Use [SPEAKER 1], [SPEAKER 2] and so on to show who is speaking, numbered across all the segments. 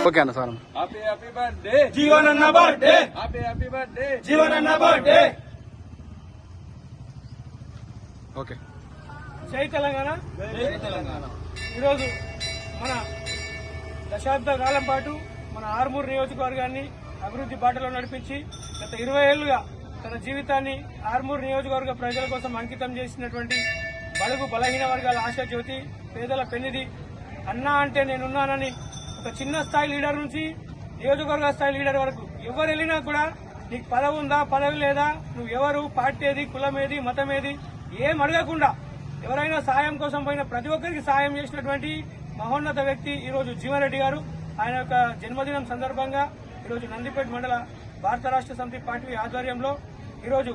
[SPEAKER 1] Okay అన్న sir.
[SPEAKER 2] Happy birthday జీవనన్న birthday. Happy birthday జీవనన్న బర్త్డే.
[SPEAKER 1] ఓకే.
[SPEAKER 3] జై తెలంగాణ. ఈరోజు మన దశాబ్ద కాలం పాటు మన ఆర్మూరు నియోజకవర్గాన్ని అభివృద్ధి బాటలో నడిపించి గత 20 ఏళ్లుగా తన జీవితాన్ని ఆర్మూరు నియోజకవర్గ ప్రజల కోసం అంకితం చేసినటువంటి బడుగు బలహీన వర్గాల ఆశాజ్యోతి, పేదల పెన్నిధి, అన్నా అంటే నేనున్నానని ఒక చిన్న స్థాయి లీడర్ నుంచి నియోజకవర్గ స్థాయి లీడర్ వరకు ఎవరు వెళ్ళినా కూడా నీకు పదవి ఉందా, పదవి లేదా, నువ్వు ఎవరు, పార్టీ ఏది, కులం ఏది, మతం ఏది ఏం అడగకుండా ఎవరైనా సాయం కోసం పోయిన ప్రతి ఒక్కరికి సాయం చేసినటువంటి మహోన్నత వ్యక్తి ఈరోజు జీవన్రెడ్డి గారు. ఆయన యొక్క జన్మదినం సందర్భంగా ఈరోజు నందిపేట మండల భారత రాష్ట్ర సమితి పార్టీ ఆధ్వర్యంలో ఈరోజు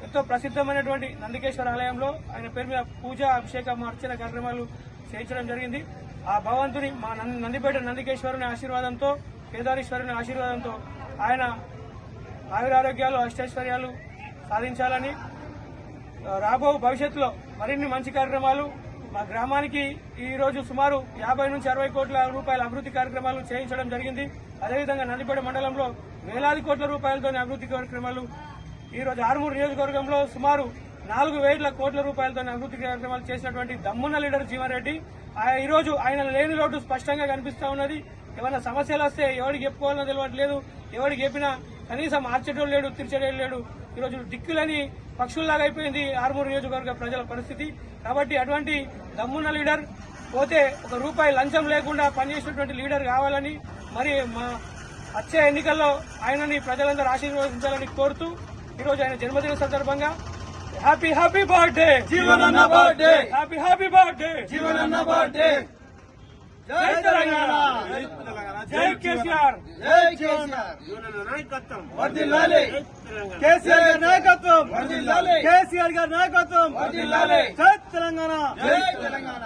[SPEAKER 3] ఎంతో ప్రసిద్ధమైనటువంటి నందికేశ్వర ఆలయంలో ఆయన పేరు మీద పూజ, అభిషేకం, అర్చన కార్యక్రమాలు చేయించడం జరిగింది. ఆ భగవంతుని మా నందిపేట నందికేశ్వరుని ఆశీర్వాదంతో, కేదారేశ్వరుని ఆశీర్వాదంతో ఆయన ఆయురారోగ్యాలు, అష్టైశ్వర్యాలు సాధించాలని, రాబో భవిష్యత్తులో మరిన్ని మంచి కార్యక్రమాలు మా గ్రామానికి ఈ రోజు సుమారు 50 నుంచి 60 కోట్ల రూపాయల అభివృద్ధి కార్యక్రమాలు చేయించడం జరిగింది. అదేవిధంగా నందిపేట మండలంలో వేలాది కోట్ల రూపాయలతోని అభివృద్ధి కార్యక్రమాలు, ఈ రోజు ఆర్మూరు నియోజకవర్గంలో సుమారు 4,000 కోట్ల రూపాయలతో అభివృద్ధి కార్యక్రమాలు చేసినటువంటి దమ్మున్న లీడర్ జీవన్రెడ్డి. ఈ రోజు ఆయన లేని లోటు స్పష్టంగా కనిపిస్తా ఉన్నది. ఏమైనా సమస్యలు వస్తే ఎవరికి చెప్పుకోవాలనో తెలియట్లేదు. ఎవరికి చెప్పినా కనీసం మార్చేటోడు లేడు, తీర్చేటోడు లేడు. ఈరోజు దిక్కులని పక్షుల్లాగా అయిపోయింది ఆర్మూరు నియోజకవర్గ ప్రజల పరిస్థితి. కాబట్టి అటువంటి దమ్మున్న లీడర్ పోతే ₹1 లంచం లేకుండా పనిచేసినటువంటి లీడర్ కావాలని, మరి మా వచ్చే ఎన్నికల్లో ఆయనని ప్రజలందరూ ఆశీర్వదించాలని కోరుతూ ఈరోజు ఆయన జన్మదిన సందర్భంగా హ్యాపీ బర్త్డే
[SPEAKER 2] జీవనన్న బర్త్డే.
[SPEAKER 3] హ్యాపీ బర్త్డే
[SPEAKER 2] జీవనన్న బర్త్డే.
[SPEAKER 3] జై తెలంగాణ. జై కేసీఆర్.
[SPEAKER 2] జై కేసీఆర్.
[SPEAKER 4] జీవనన్న నాయకత్వం
[SPEAKER 2] వర్ధిల్లాలి.
[SPEAKER 3] కేసీఆర్ గారి నాయకత్వం
[SPEAKER 2] వర్ధిల్లాలి.
[SPEAKER 3] కేసీఆర్ గారి నాయకత్వం
[SPEAKER 2] వర్ధిల్లాలి.
[SPEAKER 3] జై తెలంగాణ.
[SPEAKER 2] జై తెలంగాణ.